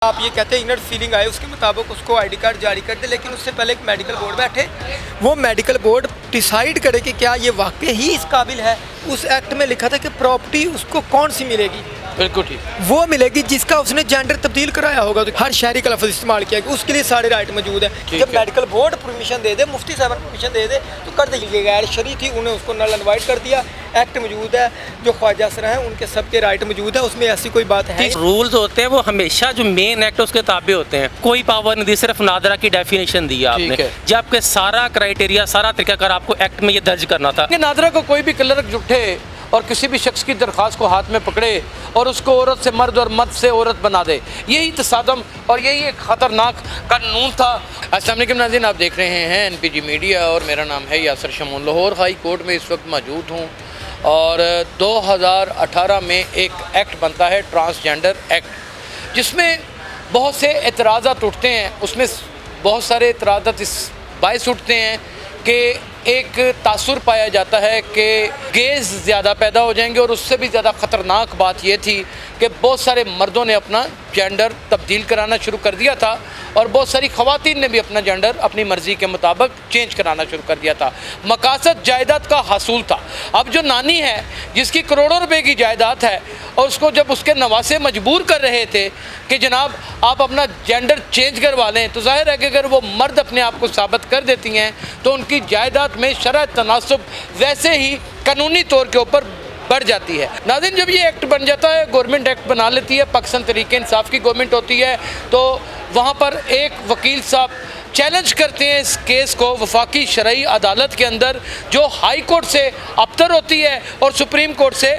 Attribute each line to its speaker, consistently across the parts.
Speaker 1: आप ये कहते हैं इनर फीलिंग आए उसके मुताबिक उसको आईडी कार्ड जारी कर दे, लेकिन उससे पहले एक मेडिकल बोर्ड बैठे, वो मेडिकल बोर्ड डिसाइड करे कि क्या ये वाकई ही इस काबिल है। उस एक्ट में लिखा था कि प्रॉपर्टी उसको कौन सी मिलेगी,
Speaker 2: बिल्कुल ठीक,
Speaker 1: वो मिलेगी जिसका उसने जेंडर तब्दील कराया होगा। तो हर शहरी का लफ्ज़ इस्तेमाल किया कि उसके लिए सारे राइट मौजूद है। जब मेडिकल बोर्ड परमिशन दे दे, मुफ्ती साहब परमिशन दे दे तो कर देगी। गैर शरी थी, उन्हें उसको नल इनवाइट कर दिया। एक्ट मौजूद है, जो ख्वाजा असरा हैं उनके सबके राइट मौजूद है, उसमें ऐसी कोई बात है।
Speaker 3: रूल्स होते हैं वो हमेशा जो मेन एक्ट उसके ताबे होते हैं, कोई पावर नहीं दी, सिर्फ नादरा की डेफिनेशन दी है आपने, जबकि सारा क्राइटेरिया सारा तरीकाकार आपको एक्ट में ये दर्ज करना था।
Speaker 2: नादरा को कोई भी क्लर्क जुटे और किसी भी शख्स की दरख्वास्त को हाथ में पकड़े और उसको औरत से मर्द और मर्द से औरत बना दे, यही तसादम और यही एक ख़तरनाक कानून था। अस्सलाम वालेकुम नाज़रीन, आप देख रहे हैं NPG मीडिया और मेरा नाम है यासर शमून। लाहौर हाई कोर्ट में इस वक्त मौजूद हूँ और 2018 में एक एक्ट बनता है, ट्रांसजेंडर एक्ट, जिसमें बहुत से एतराज़ात उठते हैं। उसमें बहुत सारे एतराज़ात इस बायस उठते हैं कि एक तासुर पाया जाता है कि गेज़ ज़्यादा पैदा हो जाएंगे, और उससे भी ज़्यादा ख़तरनाक बात यह थी कि बहुत सारे मर्दों ने अपना जेंडर तब्दील कराना शुरू कर दिया था और बहुत सारी ख़वातीन ने भी अपना जेंडर अपनी मर्ज़ी के मुताबिक चेंज कराना शुरू कर दिया था। मकासद जायदाद का हासूल था। अब जो नानी है जिसकी करोड़ों रुपए की जायदाद है और उसको जब उसके नवासे मजबूर कर रहे थे कि जनाब आप अपना जेंडर चेंज करवा लें, तो जाहिर है कि अगर वो मर्द अपने आप को साबित कर देती हैं तो उनकी जायदाद में शरअ तनासुब वैसे ही कानूनी तौर के ऊपर बढ़ जाती है। नाज़रीन, जब ये एक्ट बन जाता है, गवर्नमेंट एक्ट बना लेती है, पाकिस्तान तहरीक इंसाफ की गवर्नमेंट होती है, तो वहाँ पर एक वकील साहब चैलेंज करते हैं इस केस को वफाकी शरई अदालत के अंदर, जो हाई कोर्ट से अबतर होती है और सुप्रीम कोर्ट से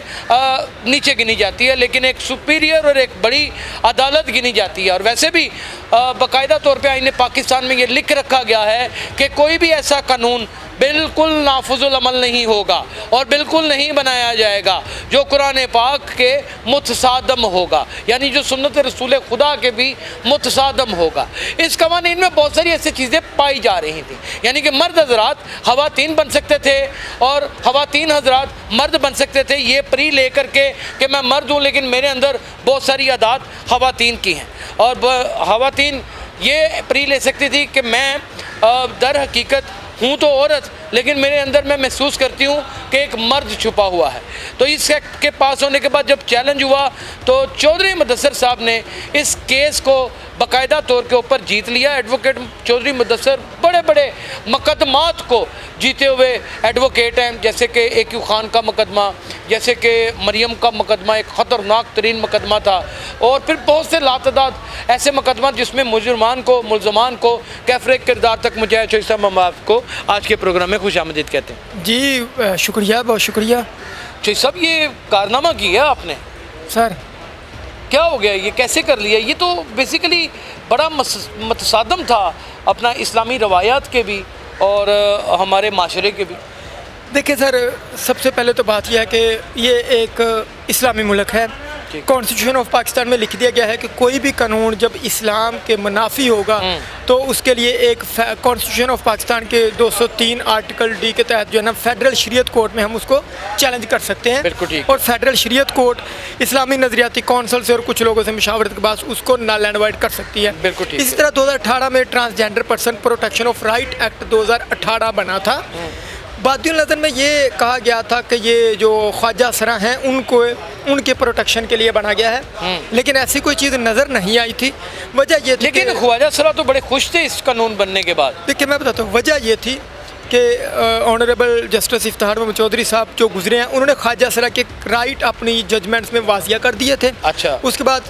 Speaker 2: नीचे गिनी जाती है, लेकिन एक सुपीरियर और एक बड़ी अदालत गिनी जाती है। और वैसे भी बाकायदा तौर पे आईन पाकिस्तान में ये लिख रखा गया है कि कोई भी ऐसा कानून बिल्कुल नाफुजुल अमल नहीं होगा और बिल्कुल नहीं बनाया जाएगा जो कुरान पाक के मुतसादम होगा, यानी जो सुन्नत रसूल खुदा के भी मुतसादम होगा। इस कवानीन में बहुत सारी ऐसी चीज़ें पाई जा रही थी, यानी कि मर्द हजरात खवातीन बन सकते थे और खवातीन हजरात मर्द बन सकते थे, ये प्री ले करके कि मैं मर्द हूँ लेकिन मेरे अंदर बहुत सारी आदात खवातीन की हैं, और खवातीन ये प्री ले सकती थी कि मैं दर हकीकत हूँ तो औरत, लेकिन मेरे अंदर मैं महसूस करती हूँ कि एक मर्द छुपा हुआ है। तो इस एक्ट के पास होने के बाद जब चैलेंज हुआ तो चौधरी मुदस्सर साहब ने इस केस को बाकायदा तौर के ऊपर जीत लिया। एडवोकेट चौधरी मुदस्सर बड़े बड़े मुकदमात को जीते हुए एडवोकेट हैं, जैसे कि AQ खान का मुकदमा, जैसे कि मरियम का मुकदमा एक ख़तरनाक तरीन मुकदमा था, और फिर बहुत से लातदाद ऐसे मुकदमा जिसमें मुजरमान को मुलजमान को कैफरे किरदार तक मुझे चौधरी साहब हम आपको आज के प्रोग्राम में खुशामदीद कहते हैं।
Speaker 1: जी शुक्रिया, बहुत शुक्रिया।
Speaker 2: चौधरी साहब, ये कारनामा किया आपने
Speaker 1: सर,
Speaker 2: क्या हो गया, ये कैसे कर लिया? ये तो बेसिकली बड़ा मतसादम था अपना इस्लामी रवायात के भी और हमारे माशरे के भी।
Speaker 1: देखिए सर, सबसे पहले तो बात यह है कि ये एक इस्लामी मुल्क है। कॉन्स्टिट्यूशन ऑफ पाकिस्तान में लिख दिया गया है कि कोई भी कानून जब इस्लाम के मुनाफी होगा तो उसके लिए एक कॉन्स्टिट्यूशन ऑफ पाकिस्तान के 203 आर्टिकल D के तहत जो है ना फेडरल शरीयत कोर्ट में हम उसको चैलेंज कर सकते हैं।
Speaker 2: बिल्कुल ठीक।
Speaker 1: और फेडरल शरीयत कोर्ट इस्लामी नज़रियाती कौंसल से और कुछ लोगों से मुशावरत के बाद उसको नल एंड वाइड कर सकती है।
Speaker 2: बिल्कुल ठीक।
Speaker 1: इसी तरह 2018 में transgender person protection of right act 2018 बना था। बादियुल नज़र में ये कहा गया था कि ये जो ख्वाजा असरा हैं उनको उनके प्रोटेक्शन के लिए बना गया है, लेकिन ऐसी कोई चीज़ नज़र नहीं आई थी। वजह ये थी,
Speaker 2: लेकिन ख्वाजा असरा तो बड़े खुश थे इस कानून बनने के बाद।
Speaker 1: देखिए मैं बताता हूँ, वजह ये थी कि ऑनरेबल जस्टिस इफ्तिखार महमूद चौधरी साहब जो गुजरे हैं, उन्होंने ख्वाजा असरा के राइट अपनी जजमेंट्स में वाजिया कर दिए थे।
Speaker 2: अच्छा।
Speaker 1: उसके बाद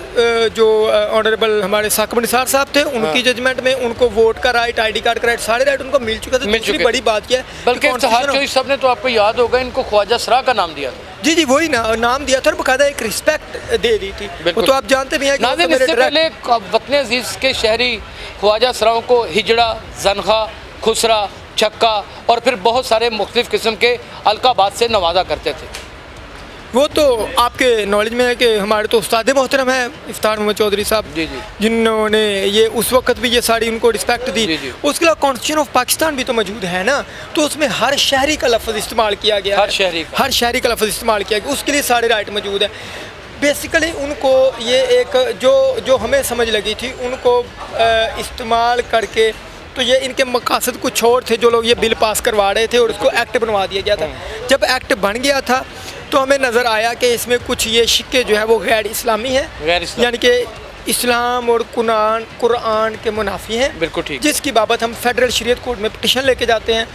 Speaker 1: जो ऑनरेबल हमारे साकिब निसार साहब थे, उनकी जजमेंट में उनको वोट का राइट, ID कार्ड का राइट, सारे राइट उनको मिल चुके थे। दूसरी बड़ी बात यह है,
Speaker 2: बल्कि चौधरी साहब ने तो आपको याद होगा इनको ख्वाजा असरा का नाम दिया था।
Speaker 1: जी वही नाम दिया था और बाकायदा एक रिस्पेक्ट दे दी थी। वो तो आप जानते भी हैं कि
Speaker 2: नाज़रीन, इससे पहले वतन अजीज़ के शहरी ख्वाजा असराओं को हिजड़ा, जनखा, खुसरा, छक्का और फिर बहुत सारे मुख्तलिफ किस्म के अलकाबात से नवाजा करते थे।
Speaker 1: वो तो आपके नॉलेज में है कि हमारे तो उस्ताद मोहतरम हैं इफ्तिखार महमूद चौधरी साहब,
Speaker 2: जी,
Speaker 1: जिन्होंने ये उस वक्त भी ये सारी उनको रिस्पेक्ट दी।
Speaker 2: जी।
Speaker 1: उसके अलावा कॉन्स्टिट्यूशन ऑफ पाकिस्तान भी तो मौजूद है ना, तो उसमें हर शहरी का लफ्ज़ इस्तेमाल किया गया,
Speaker 2: हर शहरी का
Speaker 1: लफ्ज़ इस्तेमाल किया गया, उसके लिए सारे राइट मौजूद है। बेसिकली उनको ये एक जो हमें समझ लगी थी उनको इस्तेमाल करके, तो ये इनके मकासद कुछ और थे जो लोग ये बिल पास करवा रहे थे और उसको एक्ट बनवा दिया गया था। जब एक्ट बन गया था तो हमें नज़र आया कि इसमें कुछ ये शिक्के जो है वो गैर इस्लामी है, यानी कि इस्लाम और कुरान के मुनाफी हैं।
Speaker 2: बिल्कुल ठीक।
Speaker 1: जिसकी बाबत हम फेडरल शरीयत कोर्ट में पिटिशन लेके जाते हैं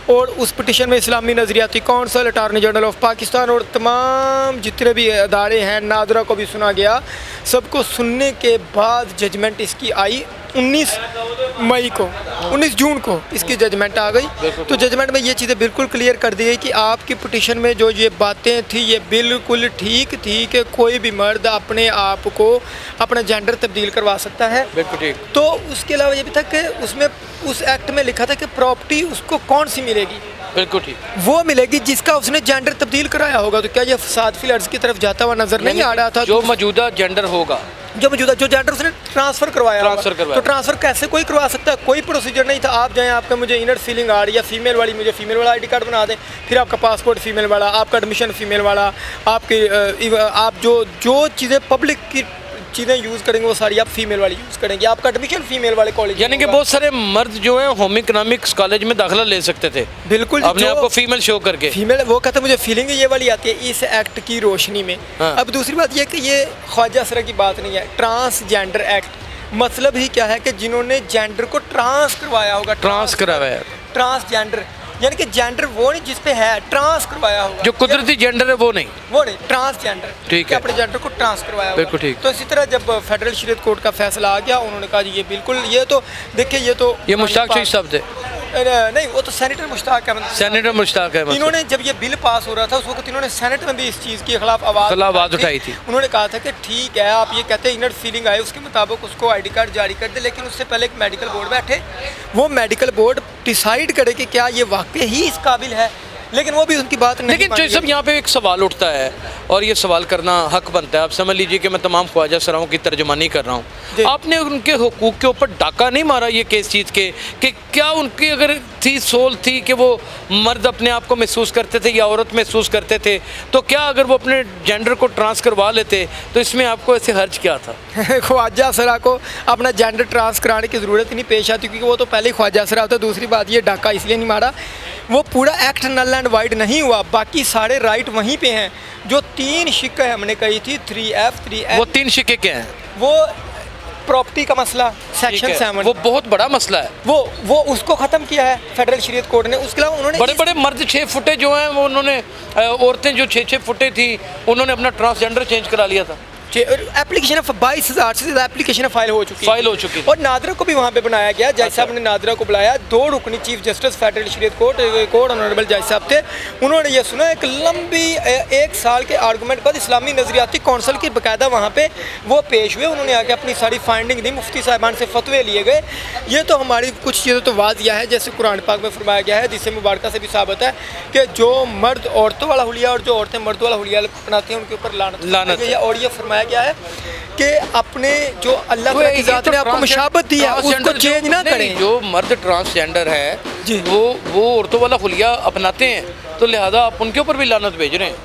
Speaker 1: और उस पिटिशन में इस्लामी नज़रियाती council, attorney general of Pakistan और तमाम जितने भी अदारे हैं, नादरा को भी सुना गया। सबको सुनने के बाद जजमेंट इसकी आई 19 जून को इसकी जजमेंट आ गई। तो जजमेंट में ये चीज़ें बिल्कुल क्लियर कर दी गई कि आपकी पिटिशन में जो ये बातें थी ये बिल्कुल ठीक थी कि कोई भी मर्द अपने आप को अपना जेंडर तब्दील करवा सकता है।
Speaker 2: बिल्कुल ठीक।
Speaker 1: तो उसके अलावा ये भी था कि उसमें उस एक्ट में लिखा था कि प्रॉपर्टी उसको कौन सी मिलेगी।
Speaker 2: बिल्कुल ठीक।
Speaker 1: वो मिलेगी जिसका उसने जेंडर तब्दील कराया होगा। तो क्या ये फसाद फिल अर्ज की तरफ जाता हुआ नजर नहीं आ रहा था?
Speaker 2: जो मौजूदा जेंडर होगा,
Speaker 1: जो जेंडर उसने ट्रांसफर करवाया, तो ट्रांसफर कैसे कोई करवा सकता है? कोई प्रोसीजर नहीं था। आप जाएं, आपका मुझे इनर फीलिंग आ रही है फीमेल वाली, मुझे फीमेल वाला आईडी कार्ड बना दें, फिर आपका पासपोर्ट फीमेल वाला, आपका एडमिशन फीमेल वाला, आपके आप जो चीज़ें पब्लिक की चीज़ें यूज़ करेंगे वो सारी आप फीमेल वाली यूज़ करेंगे। आपका एडमिशन फीमेल वाले कॉलेज,
Speaker 2: यानी कि बहुत सारे मर्द जो है होम इकोनॉमिक्स कॉलेज में दाखिला ले सकते थे,
Speaker 1: बिल्कुल
Speaker 2: अपने आप को फीमेल शो करके।
Speaker 1: फीमेल वो कहते मुझे फीलिंग ये वाली आती है इस एक्ट की रोशनी में।
Speaker 2: हाँ।
Speaker 1: अब दूसरी बात ये कि ये ख्वाजा असरा की बात नहीं है। ट्रांसजेंडर एक्ट मतलब ही क्या है कि जिन्होंने जेंडर को ट्रांस करवाया होगा, ट्रांसजेंडर यानी कि जेंडर वो नहीं जिस पे है, ट्रांस करवाया होगा।
Speaker 2: जो कुदरती जेंडर है वो नहीं,
Speaker 1: ट्रांसजेंडर,
Speaker 2: ठीक है,
Speaker 1: अपने जेंडर को ट्रांस करवाया होगा।
Speaker 2: बिल्कुल ठीक।
Speaker 1: तो इसी तरह जब फेडरल शरीयत कोर्ट का फैसला आ गया, उन्होंने कहा जी ये बिल्कुल, ये तो देखिए ये
Speaker 2: मुश्ताक शहीद साहब थे,
Speaker 1: नहीं वो तो सेनेटर मुश्ताक अहमद,
Speaker 2: सेनेटर मुश्ताक अहमद।
Speaker 1: इन्होंने जब ये बिल पास हो रहा था उस वक्त इन्होंने सेनेट में भी इस चीज़ के खिलाफ आवाज़ उठाई थी। उन्होंने कहा था कि ठीक है आप ये कहते हैं इनर फीलिंग आए उसके मुताबिक उसको आईडी कार्ड जारी कर दे, लेकिन उससे पहले एक मेडिकल बोर्ड बैठे, वो मेडिकल बोर्ड डिसाइड करे कि क्या ये वाकई ही इस काबिल है। लेकिन वो भी उनकी बात नहीं।
Speaker 2: लेकिन जो सब यहाँ पे एक सवाल उठता है और ये सवाल करना हक बनता है। आप समझ लीजिए कि मैं तमाम ख्वाजा सराओं की तर्जमानी कर रहा हूँ। आपने उनके हुकूक के ऊपर डाका नहीं मारा ये केस चीज़ के कि क्या उनकी अगर थी सोल थी कि वो मर्द अपने आप को महसूस करते थे या औरत महसूस करते थे, तो क्या अगर वो अपने जेंडर को ट्रांस करवा लेते तो इसमें आपको ऐसे हर्ज क्या था?
Speaker 1: ख्वाजा सरा को अपना जेंडर ट्रांस कराने की ज़रूरत नहीं पेश आती क्योंकि वो तो पहले ही ख्वाजा सरा होता। दूसरी बात ये डाका इसलिए नहीं मारा, वो पूरा एक्ट नल एंड वाइड नहीं हुआ, बाकी सारे राइट वहीं पे हैं। जो 3 शिक्के हमने कही थी 3F,
Speaker 2: वो 3 शिक्के क्या हैं?
Speaker 1: वो प्रॉपर्टी का मसला सेक्शन 7,
Speaker 2: वो बहुत बड़ा मसला है।
Speaker 1: वो उसको ख़त्म किया है फेडरल शरीयत कोर्ट ने। उसके अलावा उन्होंने
Speaker 2: बड़े मर्द 6 फुटे जो हैं वो उन्होंने, औरतें जो 6 फुटे थी उन्होंने अपना ट्रांसजेंडर चेंज करा लिया था।
Speaker 1: एप्लीकेशन 22,000 से ज़्यादा एप्लीकेशन फाइल हो चुकी
Speaker 2: थी।
Speaker 1: और नादरा को भी वहाँ पे बनाया गया। जज साहब ने नादरा को बुलाया, 2 रुकनी चीफ जस्टिस फेडरल शरीयत कोर्ट ऑनरेबल जज साहब थे। उन्होंने ये सुना एक लंबी 1 साल के आर्गूमेंट बाद इस्लामी नज़रियाती कौंसल की बाकायदा वहाँ पे वो पेश हुए। उन्होंने आके अपनी सारी फाइंडिंग दी, मुफ्ती साहिबान से फतवे लिए गए। ये तो हमारी कुछ चीज़ें तो वाज़िया है, जैसे कुरान पाक में फरमाया गया है, जिससे मुबारक से भी साबित है कि जो मर्द औरतों वाला हुलिया और जो औरतें मर्द वाला हुलिया अपनाती हैं उनके ऊपर लानत है। और ये फरमाया गया है कि अपने जो अल्लाह ताला की ज़ात ने आपको मुशाबत दी है उसको चेंज ना करें।
Speaker 2: जो मर्द ट्रांसजेंडर है वो औरतों वाला हुलिया अपनाते हैं, तो लिहाजा आप उनके ऊपर भी लानत भेज रहे हैं।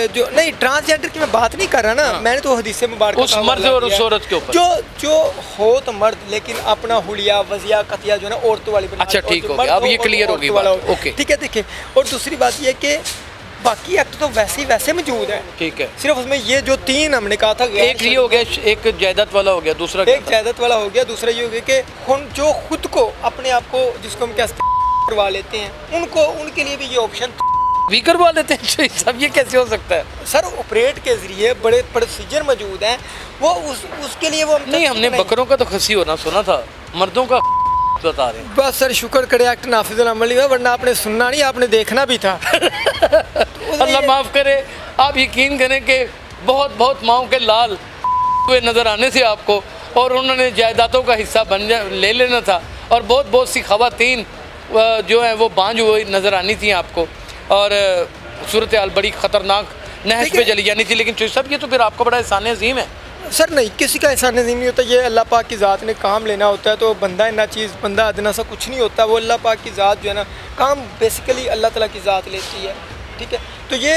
Speaker 1: जो नहीं, ट्रांसजेंडर की मैं बात नहीं कर रहा ना, मैंने तो हदीस मुबारक
Speaker 2: उस मर्द और उस औरत के ऊपर
Speaker 1: जो हो तो मर्द लेकिन अपना हुलिया वजिया कतिया जो है ना औरतों वाली।
Speaker 2: अच्छा ठीक हो गया, अब ये क्लियर हो गई। ओके
Speaker 1: ठीक है। देखिए, और दूसरी बात ये कि बाकी एक्ट तो वैसे मौजूद है,
Speaker 2: ठीक है।
Speaker 1: सिर्फ उसमें ये जो 3 हमने कहा था,
Speaker 2: एक ये हो गया, एक जायदाद वाला हो गया, दूसरा
Speaker 1: एक जायदाद वाला हो गया, दूसरा ये हो गया कि जो खुद को अपने आप को जिसको हम क्या करवा लेते हैं उनको, उनके लिए भी ये ऑप्शन
Speaker 2: भी करवा लेते हैं। सब ये कैसे हो सकता है?
Speaker 1: सर ऑपरेट के जरिए बड़े प्रोसीजर मौजूद हैं, वो उसके लिए वो
Speaker 2: नहीं, हमने बकरों का तो खसी होना सुना था, मर्दों का बता रहे हैं।
Speaker 1: बस सर शुक्र करे एक्ट नाफिजुल अमल हुआ, वरना आपने सुनना नहीं, आपने देखना भी था।
Speaker 2: अल्लाह माफ़ करे। आप यकीन करें कि बहुत माओं के लाल हुए नज़र आने से आपको, और उन्होंने जायदादों का हिस्सा ले लेना था, और बहुत सी ख़वातीन जो हैं वो बांझ हुई नज़र आनी थी आपको, और सूरत हाल बड़ी ख़तरनाक नहज पे चली जानी थी। लेकिन सब ये तो फिर आपका बड़ा एहसान अज़ीम है।
Speaker 1: सर नहीं, किसी का एहसान अज़ीम नहीं होता, ये अल्लाह पाक की ज़ात ने काम लेना होता है। तो बंदा इन्ना चीज़, बंदा अदना सा कुछ नहीं होता, वो अल्लाह पाक की ज़ात जो है ना, काम बेसिकली अल्लाह ताला की ज़ात लेती है। ठीक है। तो ये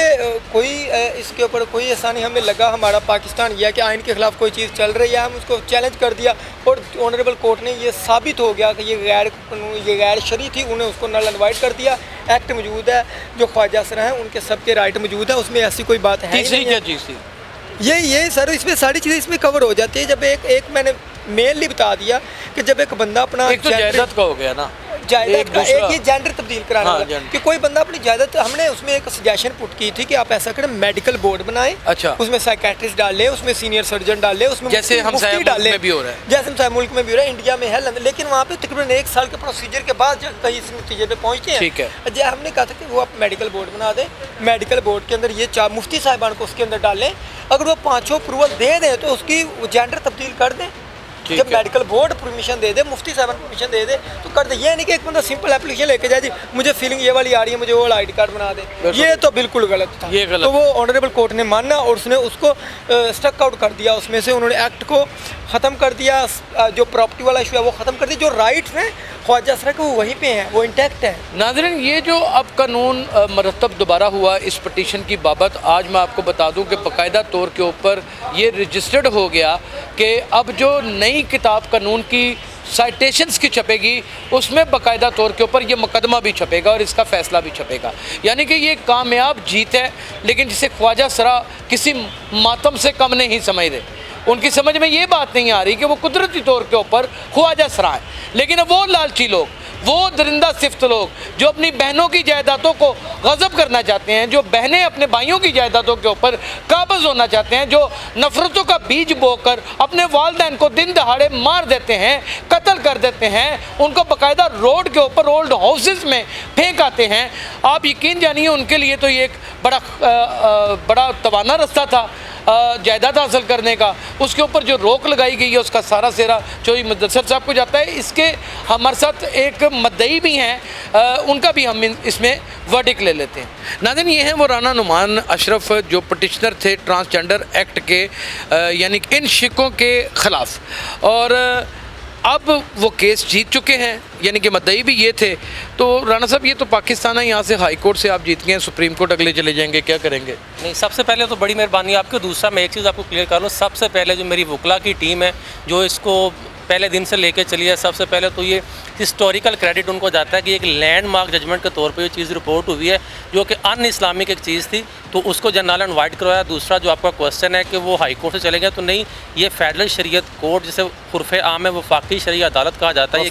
Speaker 1: इसके ऊपर कोई आसानी हमें लगा, हमारा पाकिस्तान यह कि आइन के ख़िलाफ़ कोई चीज़ चल रही है, हम उसको चैलेंज कर दिया और ऑनरेबल कोर्ट ने ये साबित हो गया कि ये गैर शरई थी, उन्हें उसको नल एंड वाइड कर दिया। एक्ट मौजूद है, जो ख्वाजा असरा हैं उनके सबके राइट मौजूद है, उसमें ऐसी कोई बात है
Speaker 2: तीसरी क्या चीज़ थी?
Speaker 1: ये सर इसमें सारी चीज़ें इसमें कवर हो जाती है। जब एक मैंने मेनली बता दिया कि जब एक बंदा अपना
Speaker 2: एक तो जायदाद का हो गया ना,
Speaker 1: जायदाद का एक ये जेंडर तब्दील कराना
Speaker 2: हाँ,
Speaker 1: होगा कि कोई बंदा अपनी जायदाद, हमने उसमें एक सजेशन पुट की थी कि आप ऐसा करें मेडिकल बोर्ड बनाएं,
Speaker 2: अच्छा,
Speaker 1: उसमें साइकेट्रिस्ट डाल लें, उसमें सीनियर सर्जन डाल लें, उसमें
Speaker 2: जैसे हम
Speaker 1: मुफ्ती डाल लें,
Speaker 2: में भी हो रहा है,
Speaker 1: जैसे हम मुल्क में भी हो रहा है, इंडिया में है, लेकिन वहाँ पे तकरीबन 1 साल के प्रोसीजर के बाद जब कहीं इस नतीजे पे पहुँचते हैं।
Speaker 2: ठीक है,
Speaker 1: जैसे हमने कहा था कि वो आप मेडिकल बोर्ड बना दें, मेडिकल बोर्ड के अंदर ये 4 मुफ्ती साहिबान को उसके अंदर डालें, अगर वो 5 अप्रूवल दे दें तो उसकी जेंडर तब्दील कर दें। जब मेडिकल बोर्ड परमिशन दे दे, मुफ्ती साहब परमिशन दे दे तो कर दे। ये नहीं कि एक बंदा सिंपल एप्लीकेशन लेके जाए जी मुझे फीलिंग ये वाली आ रही है, मुझे वो वाला ID कार्ड बना दे, ये तो बिल्कुल गलत था।
Speaker 2: ये गलत।
Speaker 1: तो वो ऑनरेबल कोर्ट ने माना और उसने उसको स्टक आउट कर दिया, उसमें से उन्होंने एक्ट को ख़त्म कर दिया, जो प्रॉपर्टी वाला इशू है वो ख़त्म कर दिया, जो राइट्स हैं ख्वाजा असरा के वो वहीं पे हैं, वो इंटैक्ट है।
Speaker 2: नाज़रीन, ये जो अब कानून मरतब दोबारा हुआ इस पटिशन की बाबत, आज मैं आपको बता दूं कि बाकायदा तौर के ऊपर ये रजिस्टर्ड हो गया कि अब जो नई किताब कानून की साइटेशंस की छपेगी उसमें बाकायदा तौर के ऊपर ये मुकदमा भी छपेगा और इसका फ़ैसला भी छपेगा। यानी कि ये कामयाब जीत है, लेकिन जिसे ख्वाजा असरा किसी मातम से कम नहीं समझ रहे। उनकी समझ में ये बात नहीं आ रही कि वो कुदरती तौर के ऊपर ख्वाजा असरा है, लेकिन वो लालची लोग, वो दरिंदा सिफ्त लोग जो अपनी बहनों की जायदादों को गज़ब करना चाहते हैं, जो बहनें अपने भाइयों की जायदादों के ऊपर काबज़ होना चाहते हैं, जो नफ़रतों का बीज बोकर अपने वालिदैन को दिन दहाड़े मार देते हैं, कत्ल कर देते हैं, उनको बाकायदा रोड के ऊपर ओल्ड हाउसेस में फेंक आते हैं। आप यकीन जानिए उनके लिए तो ये एक बड़ा तवाना रास्ता था जायदाद हासिल करने का। उसके ऊपर जो रोक लगाई गई है उसका सारा सेरा चौधरी मुदस्सिर साहब को जाता है। इसके हमारे साथ एक मुद्दई भी हैं, उनका भी हम इसमें वर्डिक्ट ले लेते हैं। नाज़रीन, ये हैं वो राना नुमान अशरफ जो पटिशनर थे ट्रांसजेंडर एक्ट के, यानी इन शिकों के ख़िलाफ़, और अब वो केस जीत चुके हैं, यानी कि मुद्दई भी ये थे। तो राना साहब, ये तो पाकिस्तान है, यहाँ से हाई कोर्ट से आप जीत गए हैं, सुप्रीम कोर्ट अगले चले जाएंगे, क्या करेंगे?
Speaker 3: नहीं, सबसे पहले तो बड़ी मेहरबानी आपकी। दूसरा मैं एक चीज़ आपको क्लियर कर लूँ, सबसे पहले जो मेरी वकला की टीम है जो इसको पहले दिन से लेके चली है, सबसे पहले तो ये हिस्टोरिकल क्रेडिट उनको जाता है कि एक लैंडमार्क जजमेंट के तौर पे ये चीज़ रिपोर्ट हुई है जो कि अन इस्लामिक एक चीज़ थी, तो उसको जनरल एंड वाइड करवाया। दूसरा जो आपका क्वेश्चन है कि वो हाई कोर्ट से चले गए, तो नहीं, ये फेडरल शरीयत कोर्ट जिसे उर्फ़े आम है वो फ़ाक़ी शरीय अदालत कहा जाता है,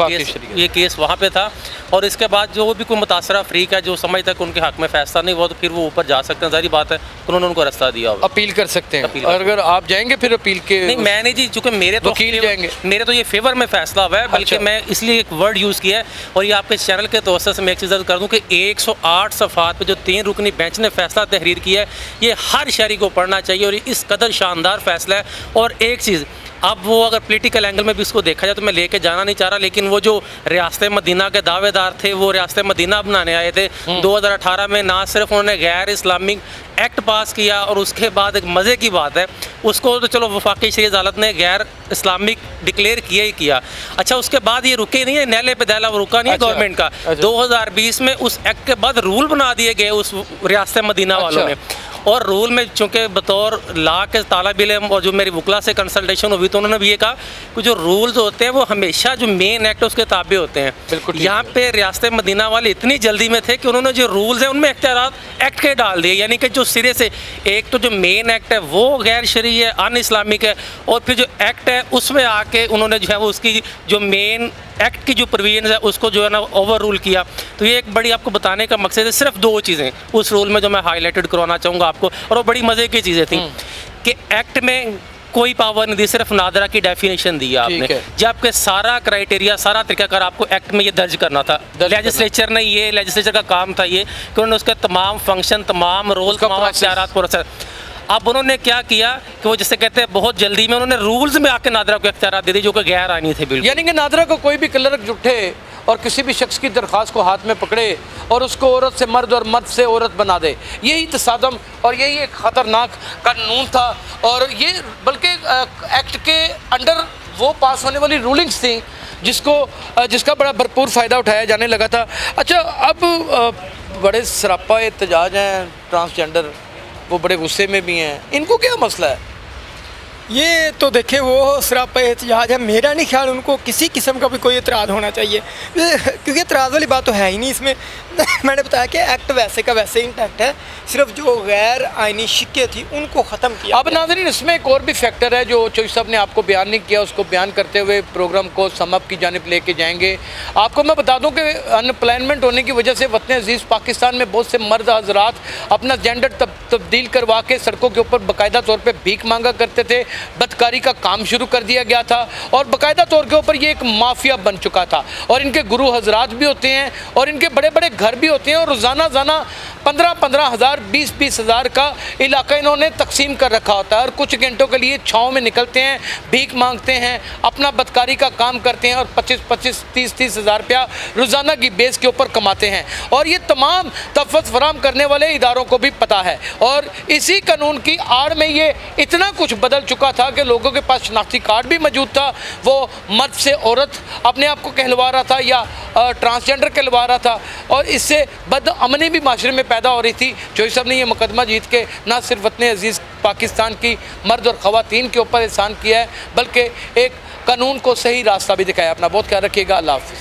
Speaker 3: ये केस वहाँ पर था। और इसके बाद जो भी कोई मुतासरा अफरीक है जो समझता है कि उनके हक़ में फ़ैसला नहीं हुआ तो फिर वो ऊपर जा सकते हैं, ज़ाहिर बात है उन्होंने उनको रास्ता दिया होगा,
Speaker 2: अपील कर सकते हैं। और अगर आप जाएंगे फिर अपील के?
Speaker 3: नहीं, मैं नहीं जी, चूँकि मेरे तो ये फेवर में फ़ैसला हुआ है, बल्कि मैं इसलिए एक वर्ड यूज़ किया है। और ये आपके चैनल के तवज्जो से मैं एक चीज़ अर्ज़ कर दूं कि 108 सफ़हात पे जो 3 रुकनी बेंच ने फ़ैसला तहरीर किया है, ये हर शहरी को पढ़ना चाहिए और इस कदर शानदार फ़ैसला है। और एक चीज़, अब वो अगर पॉलिटिकल एंगल में भी इसको देखा जाए तो मैं लेके जाना नहीं चाह रहा, लेकिन वो जो रियासत मदीना के दावेदार थे वो रियासत मदीना बनाने आए थे 2018 में, ना सिर्फ उन्होंने गैर इस्लामिक एक्ट पास किया और उसके बाद एक मज़े की बात है उसको तो चलो वफाकी शरीय अदालत ने गैर इस्लामिक डिक्लेयर किया ही किया। अच्छा, उसके बाद ये रुके नहीं है, नहले पे दहला वो रुका नहीं है गवर्नमेंट का। 2020 में उस एक्ट के बाद रूल बना दिए गए उस रियासत मदीना वालों ने, और रूल में चूँकि बतौर ला के तालिब इल्म और जो मेरी वकला से कंसल्टेशन हुई तो उन्होंने भी ये कहा कि जो रूल्स होते हैं वो हमेशा जो मेन एक्ट है उसके ताबे होते हैं।
Speaker 2: बिल्कुल,
Speaker 3: यहाँ पे रियासत मदीना वाले इतनी जल्दी में थे कि उन्होंने जो रूल्स हैं उनमें इख्तियारात एक्ट के डाल दिए, यानी कि जो सिरे से एक तो जो मेन एक्ट है वो गैर शरई है, अन इस्लामिक है, और फिर जो एक्ट है उसमें आके उन्होंने जो है वो उसकी जो मेन एक्ट की जो प्रोविजन है उसको जो है ना ओवर रूल किया। तो ये एक बड़ी आपको बताने का मकसद है, सिर्फ 2 चीज़ें उस रूल में जो मैं हाईलाइटेड करवाना चाहूँगा आपको, और वो बड़ी मज़े की चीज़ें थी कि एक्ट में कोई पावर नहीं दी, सिर्फ नादरा की डेफिनेशन दी आपने, जबकि सारा क्राइटेरिया, सारा तरीकाकार आपको एक्ट में ये दर्ज करना था। लेजिस्लेचर ने, ये लेजिस्लेचर का काम था ये कि उन्होंने उसके तमाम फंक्शन, तमाम रोल, तमाम इख्तियारात को। अब उन्होंने क्या किया कि वो जिसे कहते हैं बहुत जल्दी में उन्होंने रूल्स में आके नादरा को इख्तियार दे दी जो कि गैर आईनी थे बिल्कुल।
Speaker 2: यानी कि नादरा को कोई भी क्लर्क उठे और किसी भी शख्स की दरख्वास्त को हाथ में पकड़े और उसको औरत से मर्द और मर्द से औरत बना दे, यही तसादम और यही एक ख़तरनाक कानून था। और ये बल्कि एक्ट के अंडर वो पास होने वाली रूलिंग्स थी जिसका बड़ा भरपूर फ़ायदा उठाया जाने लगा था। अच्छा, अब बड़े सरापा एहतजाज हैं ट्रांसजेंडर, वो बड़े गुस्से में भी हैं, इनको क्या मसला है?
Speaker 1: ये तो देखिए वो सरापा एहतजाज है, मेरा नहीं ख्याल उनको किसी किस्म का भी कोई एतराज़ होना चाहिए, क्योंकि एतराज़ वाली बात तो है ही नहीं इसमें। मैंने बताया कि एक्ट वैसे का वैसे इंटैक्ट है, सिर्फ जो गैर आइनी शिक्के थी उनको ख़त्म किया।
Speaker 2: अब नाज़रीन इसमें एक और भी फैक्टर है जो चौधरी साहब ने आपको बयान नहीं किया, उसको बयान करते हुए प्रोग्राम को समअप की जानिब लेके जाएंगे। आपको मैं बता दूं कि अनएम्प्लॉयमेंट होने की वजह से वतन अजीज़ पाकिस्तान में बहुत से मर्द हजरात अपना जेंडर तब्दील करवा के सड़कों के ऊपर बाकायदा तौर पर भीख मांगा करते थे, बदकारी का काम शुरू कर दिया गया था और बाकायदा तौर के ऊपर ये एक माफिया बन चुका था। और इनके गुरु हजरात भी होते हैं और इनके बड़े बड़े घर भी होते हैं और रोज़ाना 15-15 हज़ार 20-20 हज़ार का इलाका इन्होंने तकसीम कर रखा होता है और कुछ घंटों के लिए छाँव में निकलते हैं, भीख मांगते हैं, अपना बदकारी का काम करते हैं और 25-25 30-30 हज़ार रुपया रोज़ाना की बेस के ऊपर कमाते हैं। और ये तमाम तहफ़्फ़ुज़ फराहम करने वाले इदारों को भी पता है और इसी कानून की आड़ में ये इतना कुछ बदल चुका था कि लोगों के पास शनाख्ती कार्ड भी मौजूद था, वो मर्द से औरत अपने आप को कहलवा रहा था या ट्रांसजेंडर कहलवा रहा था और इससे बदअमनी भी माशरे में पैदा हो रही थी। चौधरी साहब ने ये मुकदमा जीत के ना सिर्फ वतन अजीज़ पाकिस्तान की मर्द और ख़वातीन के ऊपर एहसान किया है बल्कि एक कानून को सही रास्ता भी दिखाया। अपना बहुत ख्याल रखिएगा। अल्लाह हाफ़िज़।